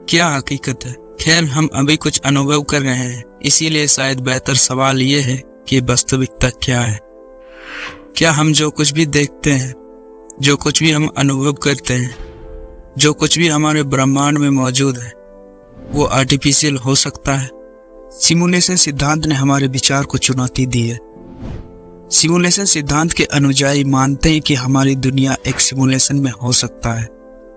क्या हकीकत है? खैर, हम अभी कुछ अनुभव कर रहे हैं, इसीलिए शायद बेहतर सवाल ये है कि वास्तविकता क्या है। क्या हम जो कुछ भी देखते हैं, जो कुछ भी हम अनुभव करते हैं, जो कुछ भी हमारे ब्रह्मांड में मौजूद है, वो आर्टिफिशियल हो सकता है? सिमुलेशन सिद्धांत ने हमारे विचार को चुनौती दी है। सिमुलेशन सिद्धांत के अनुयायी मानते हैं कि हमारी दुनिया एक सिमुलेशन में हो सकता है,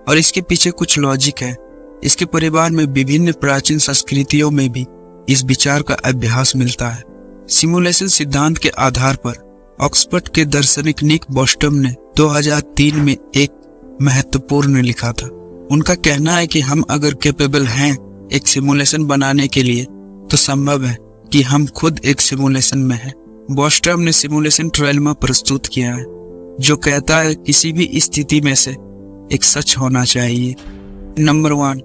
और इसके पीछे कुछ लॉजिक है। इसके परिवार में विभिन्न प्राचीन संस्कृतियों में भी इस विचार का अभ्यास मिलता है। सिमुलेशन सिद्धांत के आधार पर ऑक्सफोर्ड के दार्शनिक निक बॉस्टम ने 2003 में एक महत्वपूर्ण लिखा था। उनका कहना है कि हम अगर कैपेबल हैं एक सिमुलेशन बनाने के लिए, तो संभव है कि हम खुद एक सिमुलेशन में हैं। बॉस्टम ने सिमुलेशन ट्रायलमा प्रस्तुत किया है, जो कहता है किसी भी स्थिति में से एक सच होना चाहिए। नंबर 1,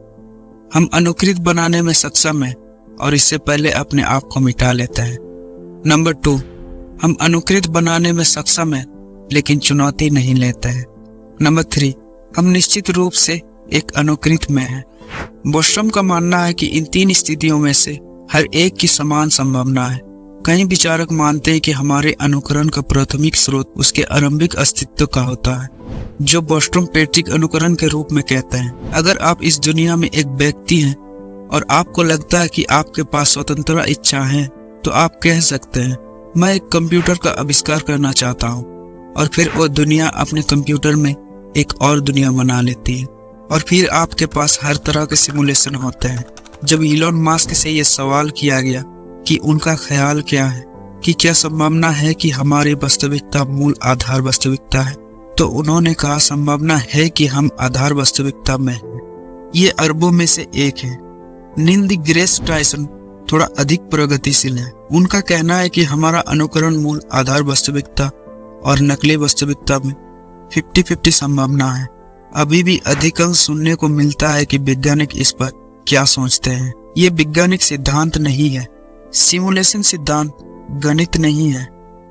हम अनुकृत बनाने में सक्षम हैं और इससे पहले अपने आप को मिटा लेते हैं। नंबर 2, हम अनुकृत बनाने में सक्षम हैं लेकिन चुनौती नहीं लेते हैं। नंबर 3, हम निश्चित रूप से एक अनुकृत में हैं। बॉस्टम का मानना है कि इन 3 स्थितियों में से हर एक की समान संभावना है। कई विचारक मानते हैं कि हमारे अनुकरण का प्राथमिक स्रोत उसके आरंभिक अस्तित्व का होता है, जो बॉस्टम पैट्रिक अनुकरण के रूप में कहते हैं। अगर आप इस दुनिया में एक व्यक्ति हैं और आपको लगता है कि आपके पास स्वतंत्र इच्छा है, तो आप कह सकते हैं, मैं एक कंप्यूटर का आविष्कार करना चाहता हूँ, और फिर वो दुनिया अपने कंप्यूटर में एक और दुनिया बना लेती है, और फिर आपके पास हर तरह के सिमुलेशन होते हैं। जब इलॉन मस्क से यह सवाल किया गया कि उनका ख्याल क्या है कि क्या संभावना है कि हमारी वास्तविकता मूल आधार वास्तविकता है, तो उन्होंने कहा संभावना है कि हम आधार वास्तविकता में हैं। ये अरबों में से एक है। नील डिग्रेस टायसन थोड़ा अधिक प्रगतिशील है। उनका कहना है कि हमारा अनुकरण मूल आधार वास्तविकता और नकली वास्तविकता में 50-50 संभावना है। अभी भी अधिकांश सुनने को मिलता है कि वैज्ञानिक इस पर क्या सोचते हैं। ये वैज्ञानिक सिद्धांत नहीं है। सिमुलेशन सिद्धांत गणित नहीं है।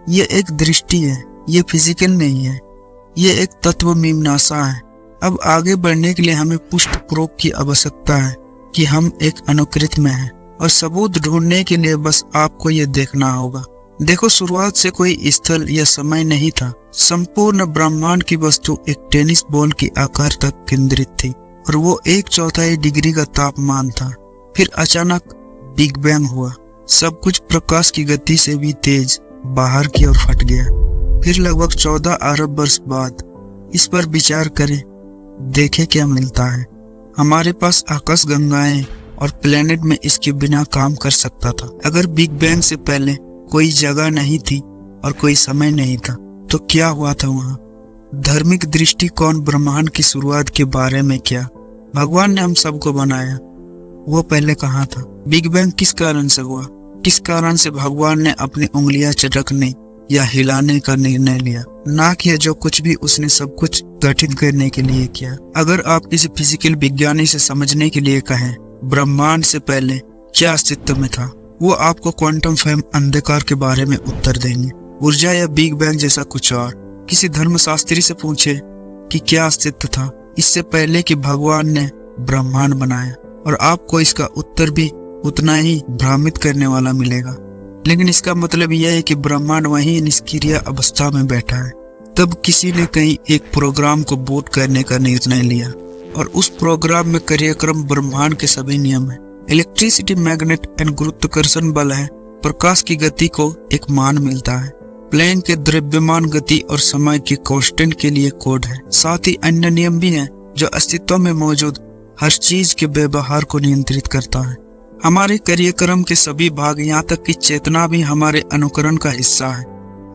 ये एक दृष्टि है। ये फिजिकल नहीं है। ये एक तत्व मीमांसा है। अब आगे बढ़ने के लिए हमें पुष्ट प्रूफ की आवश्यकता है कि हम एक अनुकृत में हैं, और सबूत ढूंढने के लिए बस आपको ये देखना होगा। देखो, शुरुआत से कोई स्थल या समय नहीं था। संपूर्ण ब्रह्मांड की वस्तु एक टेनिस बॉल के आकार तक केंद्रित थी, और वो 1/4 डिग्री का तापमान था। फिर अचानक बिग बैंग हुआ। सब कुछ प्रकाश की गति से भी तेज बाहर की ओर फट गया। फिर लगभग 14 अरब वर्ष बाद इस पर विचार करें, देखें क्या मिलता है। हमारे पास आकाश गंगाएं और प्लेनेट में इसके बिना काम कर सकता था। अगर बिग बैंग से पहले कोई जगह नहीं थी और कोई समय नहीं था, तो क्या हुआ था वहाँ? धार्मिक दृष्टिकोण ब्रह्मांड की शुरुआत के बारे में क्या? भगवान ने हम सबको बनाया, वो पहले कहाँ था? बिग बैंग किस कारण से हुआ? किस कारण से भगवान ने अपनी उंगलियां चटकने या हिलाने का निर्णय लिया, ना कि जो कुछ भी उसने सब कुछ गठित करने के लिए किया? अगर आप किसी फिजिकल विज्ञानी से समझने के लिए कहें ब्रह्मांड से पहले क्या अस्तित्व में था, वो आपको क्वांटम फैम अंधकार के बारे में उत्तर देंगे, ऊर्जा या बिग बैंग जैसा कुछ और। किसी धर्मशास्त्री से पूछे कि क्या अस्तित्व था इससे पहले कि भगवान ने ब्रह्मांड बनाया, और आपको इसका उत्तर भी उतना ही भ्रमित करने वाला मिलेगा। लेकिन इसका मतलब यह है कि ब्रह्मांड वहीं निष्क्रिय अवस्था में बैठा है। तब किसी ने कहीं एक प्रोग्राम को बूट करने का निर्णय लिया, और उस प्रोग्राम में कार्यक्रम ब्रह्मांड के सभी नियम है। इलेक्ट्रिसिटी, मैग्नेट एंड गुरुत्वाकर्षण बल है। प्रकाश की गति को एक मान मिलता है। प्लेन के द्रव्यमान गति और समय के कांस्टेंट के लिए कोड है। साथ ही अन्य नियम भी हैं जो अस्तित्व में मौजूद हर चीज के व्यवहार को नियंत्रित करता है। हमारे कार्यक्रम के सभी भाग, यहाँ तक कि चेतना भी हमारे अनुकरण का हिस्सा है।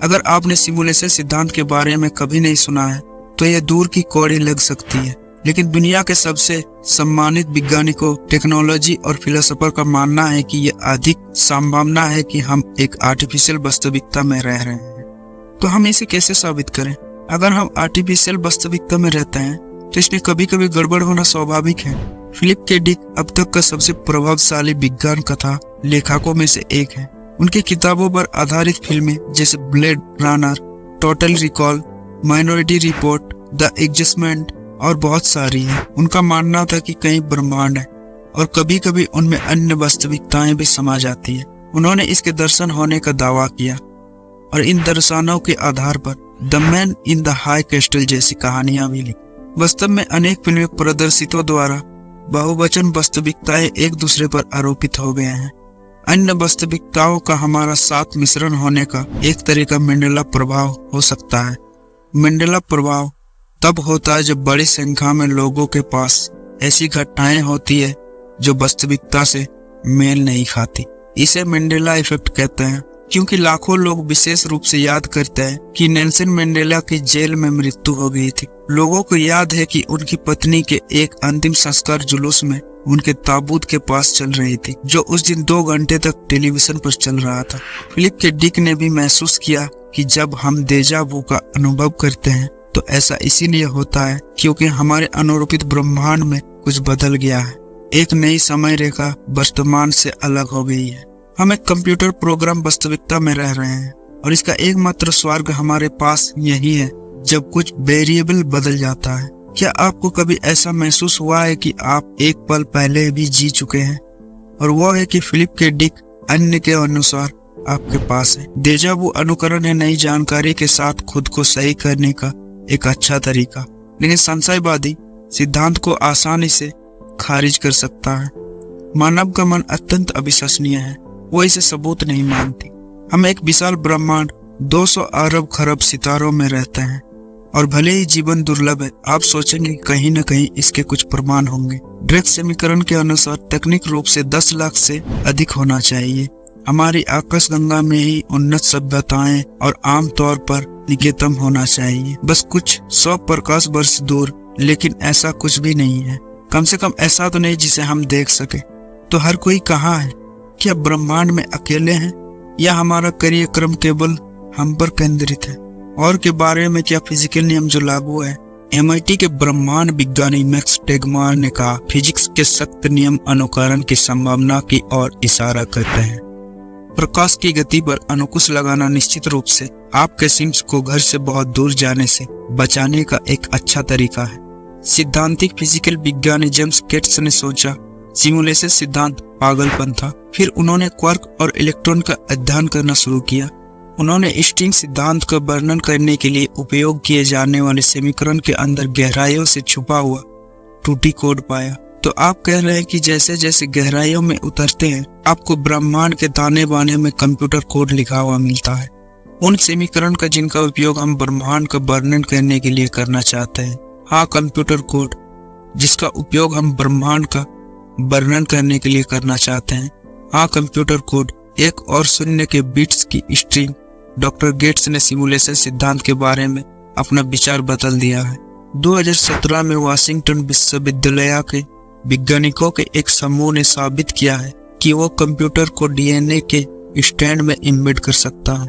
अगर आपने सिमुलेशन सिद्धांत के बारे में कभी नहीं सुना है, तो यह दूर की कौड़ी लग सकती है, लेकिन दुनिया के सबसे सम्मानित वैज्ञानिकों, टेक्नोलॉजी और फिलोसोफर का मानना है कि यह अधिक संभावना है कि हम एक आर्टिफिशियल वास्तविकता में रह रहे हैं। तो हम इसे कैसे साबित करें? अगर हम आर्टिफिशियल वास्तविकता में रहते हैं, तो इसमें कभी कभी गड़बड़ होना स्वाभाविक है। फिलिप के डिक अब तक का सबसे प्रभावशाली विज्ञान कथा लेखकों में से एक है। उनकी किताबों पर आधारित फिल्में जैसे blade runner, total recall, minority report, the adjustment और बहुत सारी हैं। उनका मानना था कि कई ब्रह्मांड है और कभी कभी उनमें अन्य वास्तविकताएं भी समा जाती है। उन्होंने इसके दर्शन होने का दावा किया और इन दर्शनों के आधार पर the man in the high castle जैसी कहानियां भी लिखी। वास्तव में अनेक फिल्मी प्रदर्शितों द्वारा बहुवचन वास्तविकताएं एक दूसरे पर आरोपित हो गए हैं। अन्य वास्तविकताओं का हमारा साथ मिश्रण होने का एक तरीका मंडेला प्रभाव हो सकता है। मंडेला प्रभाव तब होता है जब बड़ी संख्या में लोगों के पास ऐसी घटनाएं होती है जो वास्तविकता से मेल नहीं खाती। इसे मंडेला इफेक्ट कहते हैं, क्योंकि लाखों लोग विशेष रूप से याद करते हैं कि नेल्सन मंडेला की जेल में मृत्यु हो गई थी। लोगों को याद है कि उनकी पत्नी के एक अंतिम संस्कार जुलूस में उनके ताबूत के पास चल रही थी, जो उस दिन 2 घंटे तक टेलीविजन पर चल रहा था। फिलिप के डिक ने भी महसूस किया कि जब हम देजा वू का अनुभव करते हैं तो ऐसा इसीलिए होता है क्योंकि हमारे अनुरूपित ब्रह्मांड में कुछ बदल गया है। एक नई समय रेखा वर्तमान से अलग हो गई है। हम एक कंप्यूटर प्रोग्राम वास्तविकता में रह रहे हैं और इसका एकमात्र स्वर्ग हमारे पास यही है जब कुछ वेरिएबल बदल जाता है। क्या आपको कभी ऐसा महसूस हुआ है कि आप एक पल पहले भी जी चुके हैं, और वो है कि फिलिप के डिक अन्य के अनुसार आपके पास है। देजा वू अनुकरण है नई जानकारी के साथ खुद को सही करने का एक अच्छा तरीका, लेकिन संशयवादी सिद्धांत को आसानी से खारिज कर सकता है। मानव का मन अत्यंत अविश्वसनीय है, वो इसे सबूत नहीं मानती। हम एक विशाल ब्रह्मांड 200 अरब खरब सितारों में रहते हैं और भले ही जीवन दुर्लभ है, आप सोचेंगे कहीं न कहीं इसके कुछ प्रमाण होंगे। ड्रेक समीकरण के अनुसार तकनीक रूप से 10 लाख से अधिक होना चाहिए। हमारी आकाशगंगा में ही उन्नत सभ्यताएं और आमतौर पर निकेतन होना चाहिए, बस कुछ 100 प्रकाश वर्ष दूर, लेकिन ऐसा कुछ भी नहीं है। कम से कम ऐसा तो नहीं जिसे हम देख सके। तो हर कोई कहाँ है? क्या ब्रह्मांड में अकेले हैं या हमारा कार्यक्रम केवल हम पर केंद्रित है? और के बारे में क्या फिजिकल नियम जो लागू है? MIT के ब्रह्मांड विज्ञानी मैक्स टेगमार ने कहा, फिजिक्स के सख्त नियम अनुकरण की संभावना की ओर इशारा करते हैं। प्रकाश की गति पर अनुकुश लगाना निश्चित रूप से आपके सिम्स को घर से बहुत दूर जाने से बचाने का एक अच्छा तरीका है। सिद्धांतिक फिजिकल विज्ञानी जेम्स केट्स ने सोचा सिमुलेशन सिद्धांत पागलपन था। फिर उन्होंने क्वार्क और इलेक्ट्रॉन का अध्ययन करना शुरू किया। उन्होंने स्ट्रिंग सिद्धांत का वर्णन करने के लिए उपयोग किए जाने वाले समीकरण के अंदर गहराइयों से छुपा हुआ त्रुटि कोड पाया। तो आप कह रहे हैं कि जैसे जैसे गहराइयों में उतरते हैं आपको ब्रह्मांड के ताने बाने में कंप्यूटर कोड लिखा हुआ मिलता है, उन समीकरण का जिनका उपयोग हम ब्रह्मांड का वर्णन करने के लिए करना चाहते हैं। हाँ, कंप्यूटर कोड जिसका उपयोग हम ब्रह्मांड का वर्णन करने के लिए करना चाहते हैं। हाँ, कंप्यूटर कोड, 1 और 0 के बिट्स की स्ट्रिंग। डॉक्टर गेट्स ने सिमुलेशन सिद्धांत के बारे में अपना विचार बदल दिया है। 2017 में वाशिंगटन विश्वविद्यालय के वैज्ञानिकों के एक समूह ने साबित किया है कि वो कंप्यूटर को DNA के स्टैंड में एम्बेड कर सकता है।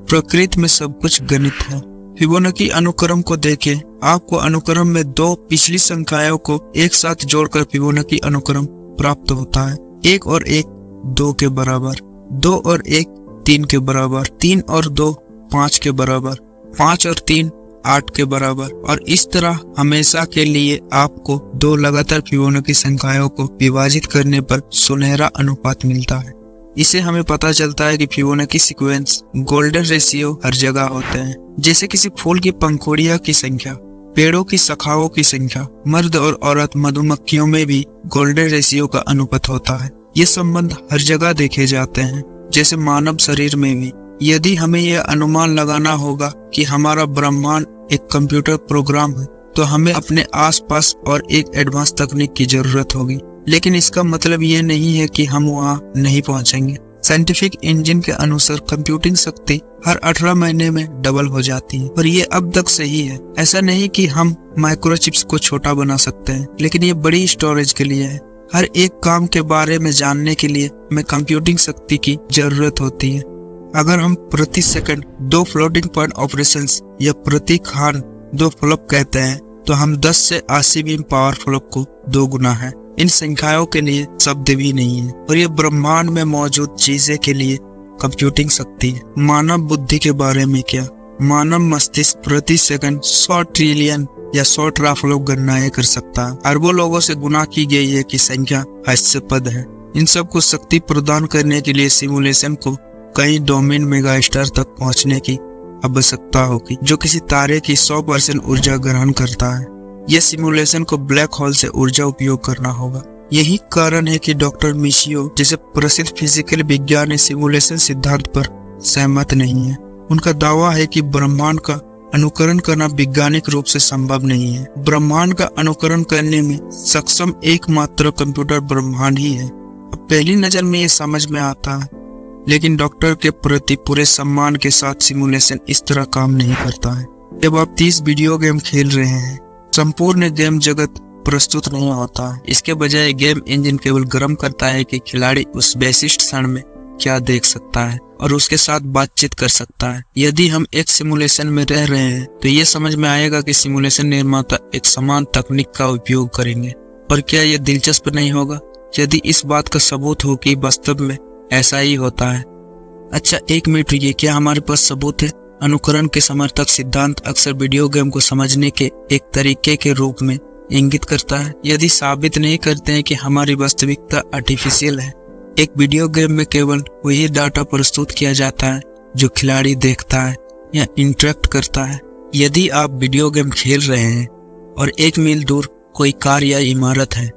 प्रकृति में सब कुछ गणित है। फिबोनाची अनुक्रम को देखें, आपको अनुक्रम में 2 पिछली संख्याओं को एक साथ जोड़कर फिबोनाची अनुक्रम प्राप्त होता है। 1 और 1 2 के बराबर, 2 और 1 3 के बराबर, 3 और 2 5 के बराबर, 5 और 3 8 के बराबर, और इस तरह हमेशा के लिए आपको 2 लगातार फिबोनाची संख्याओं को विभाजित करने पर सुनहरा अनुपात मिलता है। इससे हमें पता चलता है कि फिबोनाची सीक्वेंस गोल्डन रेशियो हर जगह होते हैं, जैसे किसी फूल की पंखुड़ियों की संख्या, पेड़ों की शाखाओं की संख्या। मर्द और औरत मधुमक्खियों में भी गोल्डन रेशियो का अनुपात होता है। ये संबंध हर जगह देखे जाते हैं, जैसे मानव शरीर में भी। यदि हमें यह अनुमान लगाना होगा कि हमारा ब्रह्मांड एक कंप्यूटर प्रोग्राम है, तो हमें अपने आसपास और एक एडवांस तकनीक की जरूरत होगी। लेकिन इसका मतलब ये नहीं है कि हम वहाँ नहीं पहुँचेंगे। साइंटिफिक इंजन के अनुसार कंप्यूटिंग शक्ति हर 18 महीने में डबल हो जाती है, और ये अब तक सही है। ऐसा नहीं कि हम माइक्रोचिप्स को छोटा बना सकते हैं, लेकिन ये बड़ी स्टोरेज के लिए है। हर एक काम के बारे में जानने के लिए हमें कंप्यूटिंग शक्ति की जरूरत होती है। अगर हम प्रति सेकंड 2 फ्लोटिंग पॉइंट ऑपरेशंस या प्रति क्षण 2 फ्लॉप कहते हैं, तो हम 10 से 80 बीम पावर फ्लॉप को 2 गुना है। इन संख्याओं के लिए शब्द भी नहीं है, और ये ब्रह्मांड में मौजूद चीजें के लिए कंप्यूटिंग शक्ति है। मानव बुद्धि के बारे में क्या? मानव मस्तिष्क प्रति सेकंड 100 ट्रिलियन या 100 ट्राफलोग गणनाएं कर सकता है। अरबों लोगों से गुना की गई है कि संख्या हास्यास्पद है। इन सब को शक्ति प्रदान करने के लिए सिमुलेशन को कई डोमेन मेगास्टार तक पहुंचने की आवश्यकता होगी, जो किसी तारे की 100% ऊर्जा ग्रहण करता है। यह सिमुलेशन को ब्लैक होल से ऊर्जा उपयोग करना होगा। यही कारण है कि डॉक्टर मिशियो जैसे प्रसिद्ध फिजिकल विज्ञानी सिमुलेशन सिद्धांत पर सहमत नहीं है। उनका दावा है कि ब्रह्मांड का अनुकरण करना वैज्ञानिक रूप से संभव नहीं है। ब्रह्मांड का अनुकरण करने में सक्षम एकमात्र कंप्यूटर ब्रह्मांड ही है। अब पहली नजर में ये समझ में आता है, लेकिन डॉक्टर के प्रति पूरे सम्मान के साथ सिमुलेशन इस तरह काम नहीं करता है। जब आप 30 वीडियो गेम खेल रहे हैं, संपूर्ण गेम जगत प्रस्तुत नहीं होता है। इसके बजाय गेम इंजन केवल गर्म करता है कि खिलाड़ी उस विशिष्ट क्षण में क्या देख सकता है और उसके साथ बातचीत कर सकता है। यदि हम एक सिमुलेशन में रह रहे हैं तो ये समझ में आएगा कि सिमुलेशन निर्माता एक समान तकनीक का उपयोग करेंगे। पर क्या यह दिलचस्प नहीं होगा यदि इस बात का सबूत हो कि वास्तव में ऐसा ही होता है? अच्छा, एक मिनट रुकिए, क्या हमारे पास सबूत है? अनुकरण के समर्थक सिद्धांत अक्सर वीडियो गेम को समझने के एक तरीके के रूप में इंगित करता है। यदि साबित नहीं करते हैं कि हमारी वास्तविकता आर्टिफिशियल है। एक वीडियो गेम में केवल वही डाटा प्रस्तुत किया जाता है जो खिलाड़ी देखता है या इंटरेक्ट करता है। यदि आप वीडियो गेम खेल रहे हैं और 1 मील दूर कोई कार या इमारत है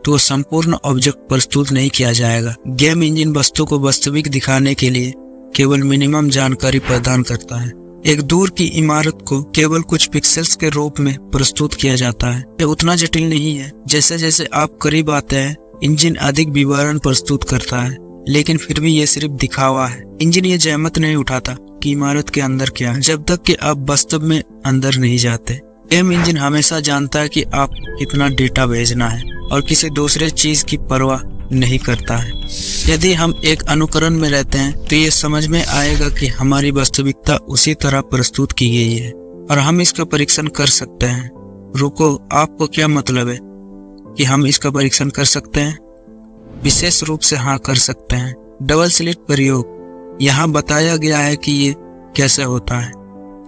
तो संपूर्ण ऑब्जेक्ट प्रस्तुत नहीं किया जाएगा। गेम इंजन वस्तु को वास्तविक दिखाने के लिए केवल मिनिमम जानकारी प्रदान करता है। एक दूर की इमारत को केवल कुछ पिक्सेल्स के रूप में प्रस्तुत किया जाता है। यह उतना जटिल नहीं है। जैसे जैसे आप करीब आते हैं, इंजन अधिक विवरण प्रस्तुत करता है, लेकिन फिर भी ये सिर्फ दिखावा है। इंजन ये जहमत नहीं उठाता कि इमारत के अंदर क्या है जब तक कि आप वास्तव में अंदर नहीं जाते। गेम इंजन हमेशा जानता है कि आप कितना डेटा भेजना है और किसी दूसरे चीज की परवाह नहीं करता है। यदि हम एक अनुकरण में रहते हैं तो ये समझ में आएगा कि हमारी वास्तविकता उसी तरह प्रस्तुत की गई है और हम इसका परीक्षण कर सकते हैं। रुको, आपको क्या मतलब है कि हम इसका परीक्षण कर सकते हैं? विशेष रूप से हाँ, कर सकते हैं। डबल स्लिट प्रयोग यहाँ बताया गया है कि ये कैसे होता है।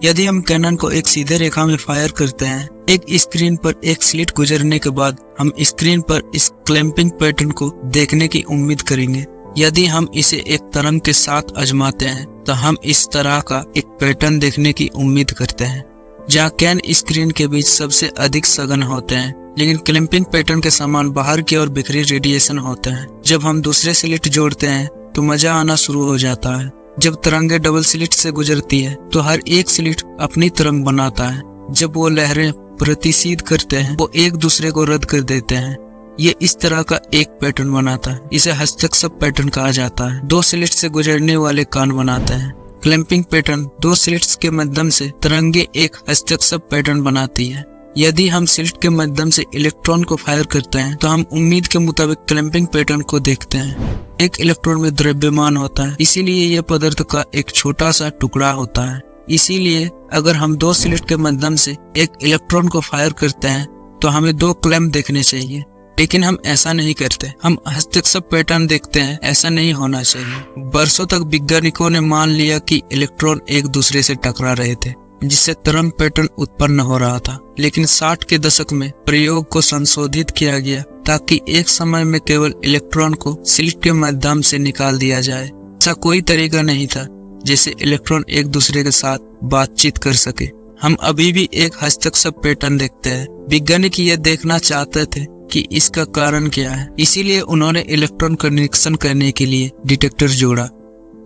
यदि हम कैनन को एक सीधे रेखा में फायर करते हैं, एक स्क्रीन पर एक स्लिट गुजरने के बाद हम स्क्रीन पर इस क्लैंपिंग पैटर्न को देखने की उम्मीद करेंगे। यदि हम इसे एक तरंग के साथ आजमाते हैं तो हम इस तरह का एक पैटर्न देखने की उम्मीद करते हैं, जहाँ कैन स्क्रीन के बीच सबसे अधिक सघन होते हैं, लेकिन क्लैंपिंग पैटर्न के समान बाहर की ओर बिखरी रेडिएशन होते हैं। जब हम दूसरे स्लिट जोड़ते हैं तो मजा आना शुरू हो जाता है। जब तरंगे डबल स्लिट से गुजरती है तो हर एक स्लिट अपनी तरंग बनाता है। जब वो लहरें प्रतिसीद करते हैं वो एक दूसरे को रद्द कर देते हैं। ये इस तरह का एक पैटर्न बनाता है। इसे हस्तक्षेप पैटर्न कहा जाता है। 2 स्लिट से गुजरने वाले कान बनाते हैं। क्लैंपिंग पैटर्न 2 स्लिट्स के माध्यम से तरंगे एक हस्तक्षेप पैटर्न बनाती है। यदि हम स्लिट के माध्यम से इलेक्ट्रॉन को फायर करते हैं तो हम उम्मीद के मुताबिक क्लैंपिंग पैटर्न को देखते हैं। एक इलेक्ट्रॉन में द्रव्यमान होता है, इसीलिए यह पदार्थ का एक छोटा सा टुकड़ा होता है। इसीलिए अगर हम 2 स्लिट के माध्यम से एक इलेक्ट्रॉन को फायर करते हैं तो हमें 2 क्लैंप देखने चाहिए, लेकिन हम ऐसा नहीं करते। हम हस्तक्षेप पैटर्न देखते हैं। ऐसा नहीं होना चाहिए। वर्षों तक वैज्ञानिकों ने मान लिया कि इलेक्ट्रॉन एक दूसरे से टकरा रहे थे, जिससे तरंग पैटर्न उत्पन्न हो रहा था। लेकिन 60 के दशक में प्रयोग को संशोधित किया गया ताकि एक समय में केवल इलेक्ट्रॉन को स्लिट के माध्यम से निकाल दिया जाए। ऐसा कोई तरीका नहीं था जिससे इलेक्ट्रॉन एक दूसरे के साथ बातचीत कर सके। हम अभी भी एक हस्तक्षेप पैटर्न देखते हैं। वैज्ञानिक ये देखना चाहते थे कि इसका कारण क्या है, इसीलिए उन्होंने इलेक्ट्रॉन का निरीक्षण करने के लिए डिटेक्टर जोड़ा।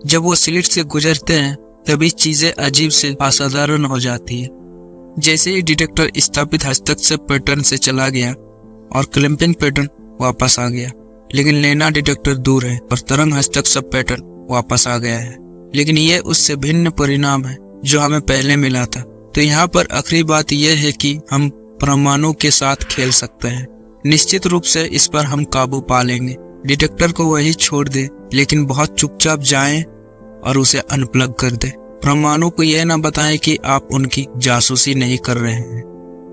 जब वो स्लिट से गुजरते हैं तभी चीजें अजीब से असाधारण हो जाती है। जैसे ही डिटेक्टर स्थापित हस्तक्षेप पैटर्न से चला गया और क्लैंपिंग पैटर्न वापस आ गया, लेकिन लेना डिटेक्टर दूर है और तरंग हस्तक्षेप पैटर्न वापस आ गया है। लेकिन ये उससे भिन्न परिणाम है जो हमें पहले मिला था। तो यहाँ पर आखिरी बात यह है कि हम परमाणु के साथ खेल सकते हैं। निश्चित रूप से इस पर हम काबू पा लेंगे। डिटेक्टर को वही छोड़ दे, लेकिन बहुत चुपचाप जाएं और उसे अनप्लग कर दे। परमाणु को यह न बताएं कि आप उनकी जासूसी नहीं कर रहे हैं।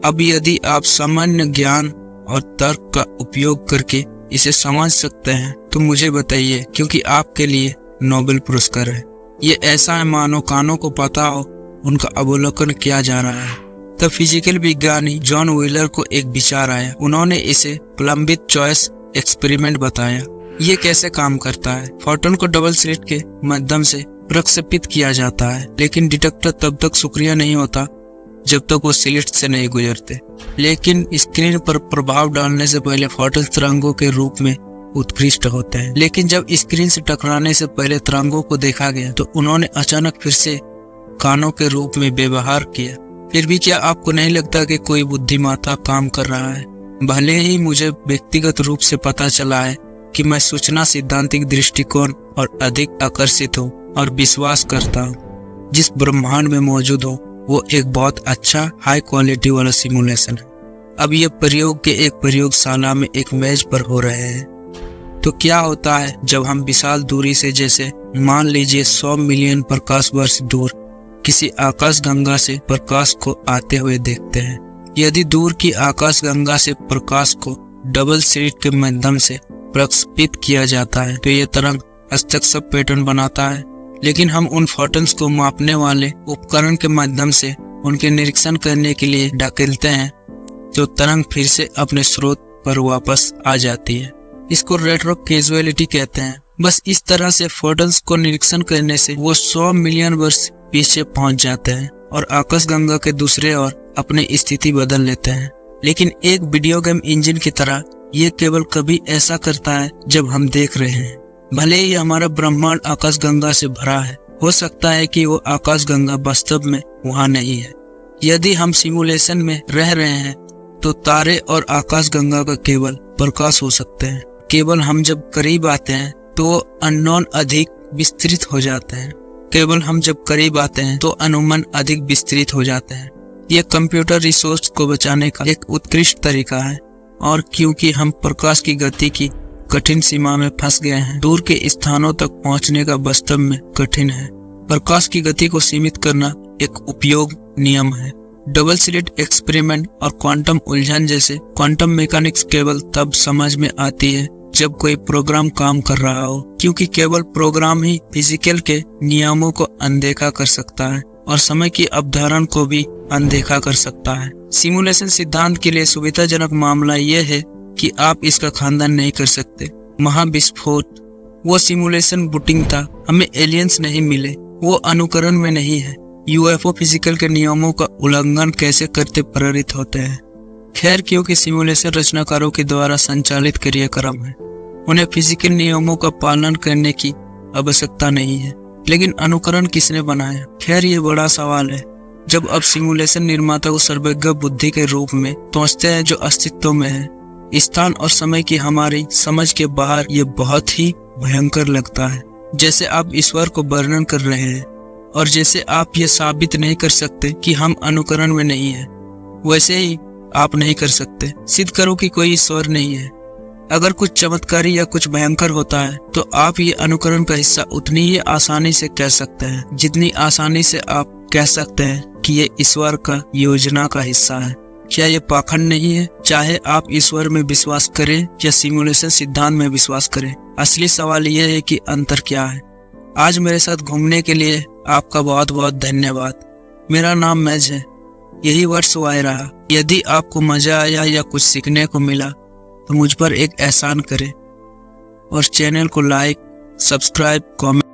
अब यदि आप सामान्य ज्ञान और तर्क का उपयोग करके इसे समझ सकते हैं तो मुझे बताइए, क्योंकि आपके लिए नोबेल पुरस्कार है। ये ऐसा है मानो कानों को पता हो उनका अवलोकन किया जा रहा है। तब फिजिकल विज्ञानी जॉन व्हीलर को एक विचार आया। उन्होंने इसे प्लम्बित चॉइस एक्सपेरिमेंट बताया। ये कैसे काम करता है? फोटोन को डबल स्लिट के माध्यम से प्रक्षेपित किया जाता है, लेकिन डिटेक्टर तब तक सक्रिय नहीं होता जब तक वो स्लिट से नहीं गुजरते। लेकिन स्क्रीन पर प्रभाव डालने से पहले फोटोन तरंगों के रूप में उत्कृष्ट होते हैं। लेकिन जब स्क्रीन से टकराने से पहले तरंगों को देखा गया तो उन्होंने अचानक फिर से कानों के रूप में व्यवहार किया। फिर भी क्या आपको नहीं लगता कि कोई बुद्धिमत्ता काम कर रहा है? भले ही मुझे व्यक्तिगत रूप से पता चला है कि मैं सूचना सिद्धांतिक दृष्टिकोण और अधिक आकर्षित हूँ और विश्वास करता हूँ जिस ब्रह्मांड में मौजूद हो वो एक बहुत अच्छा हाई क्वालिटी वाला सिमुलेशन है। अब ये प्रयोग के एक प्रयोगशाला में एक मेज पर हो रहे हैं। तो क्या होता है जब हम विशाल दूरी से, जैसे मान लीजिए 100 मिलियन प्रकाश वर्ष दूर किसी आकाशगंगा से प्रकाश को आते हुए देखते हैं? यदि दूर की आकाशगंगा से प्रकाश को डबल स्लिट के माध्यम से प्रक्षेपित किया जाता है तो ये तरंग हस्तक्षेप पैटर्न बनाता है। लेकिन हम उन फोटॉन्स को मापने वाले उपकरण के माध्यम से उनके निरीक्षण करने के लिए धकेलते हैं तो तरंग फिर से अपने स्रोत पर वापस आ जाती है। इसको रेट्रो कैजुअलिटी कहते हैं। बस इस तरह से फोटॉन्स को निरीक्षण करने से वो 100 मिलियन वर्ष पीछे पहुंच जाते हैं और आकाशगंगा के दूसरे ओर अपनी स्थिति बदल लेते हैं। लेकिन एक वीडियो गेम इंजन की तरह ये केवल कभी ऐसा करता है जब हम देख रहे हैं। भले ही हमारा ब्रह्मांड आकाशगंगा से भरा है, हो सकता है कि वो आकाशगंगा वास्तव में वहाँ नहीं है। यदि हम सिमुलेशन में रह रहे हैं तो तारे और आकाशगंगा का केवल प्रकाश हो सकते हैं। केवल हम जब करीब आते हैं तो अननोन अधिक विस्तृत हो जाते हैं। केवल हम जब करीब आते हैं तो अनुमान अधिक विस्तृत हो जाते हैं। यह कंप्यूटर रिसोर्स को बचाने का एक उत्कृष्ट तरीका है। और क्योंकि हम प्रकाश की गति की कठिन सीमा में फंस गए हैं, दूर के स्थानों तक पहुंचने का वास्तव में कठिन है। प्रकाश की गति को सीमित करना एक उपयोग नियम है। डबल स्लिट एक्सपेरिमेंट और क्वांटम उलझन जैसे क्वांटम मैकेनिक्स केवल तब समझ में आती है जब कोई प्रोग्राम काम कर रहा हो, क्योंकि केवल प्रोग्राम ही फिजिकल के नियमों को अनदेखा कर सकता है और समय की अवधारणा को भी अनदेखा कर सकता है। सिमुलेशन सिद्धांत के लिए सुविधाजनक मामला यह है कि आप इसका खंडन नहीं कर सकते। महाविस्फोट वो सिमुलेशन बूटिंग था। हमें एलियंस नहीं मिले, वो अनुकरण में नहीं है। यूएफओ फिजिकल के नियमों का उल्लंघन कैसे करते प्रेरित होते हैं? खैर, क्योंकि सिमुलेशन रचनाकारों के द्वारा संचालित क्रियाक्रम है, उन्हें फिजिकल नियमों का पालन करने की आवश्यकता नहीं है। लेकिन अनुकरण किसने बनाया? खैर, ये बड़ा सवाल है। जब अब सिमुलेशन निर्माता को सर्वज्ञ बुद्धि के रूप में सोचते हैं जो अस्तित्व में है, स्थान और समय की हमारी समझ के बाहर, ये बहुत ही भयंकर लगता है। जैसे आप ईश्वर को वर्णन कर रहे हैं और जैसे आप ये साबित नहीं कर सकते कि हम अनुकरण में नहीं है, वैसे ही आप नहीं कर सकते सिद्ध करो कि कोई ईश्वर नहीं है। अगर कुछ चमत्कारी या कुछ भयंकर होता है तो आप ये अनुकरण का हिस्सा उतनी ही आसानी से कह सकते हैं जितनी आसानी से आप कह सकते हैं कि ये ईश्वर का योजना का हिस्सा है। क्या ये पाखंड नहीं है? चाहे आप ईश्वर में विश्वास करें या सिमुलेशन सिद्धांत में विश्वास करें, असली सवाल यह है कि अंतर क्या है। आज मेरे साथ घूमने के लिए आपका बहुत बहुत धन्यवाद। मेरा नाम मैज है। यही वर्ष वाय रहा। यदि आपको मजा आया या कुछ सीखने को मिला तो मुझ पर एक एहसान करें और चैनल को लाइक, सब्सक्राइब, कमेंट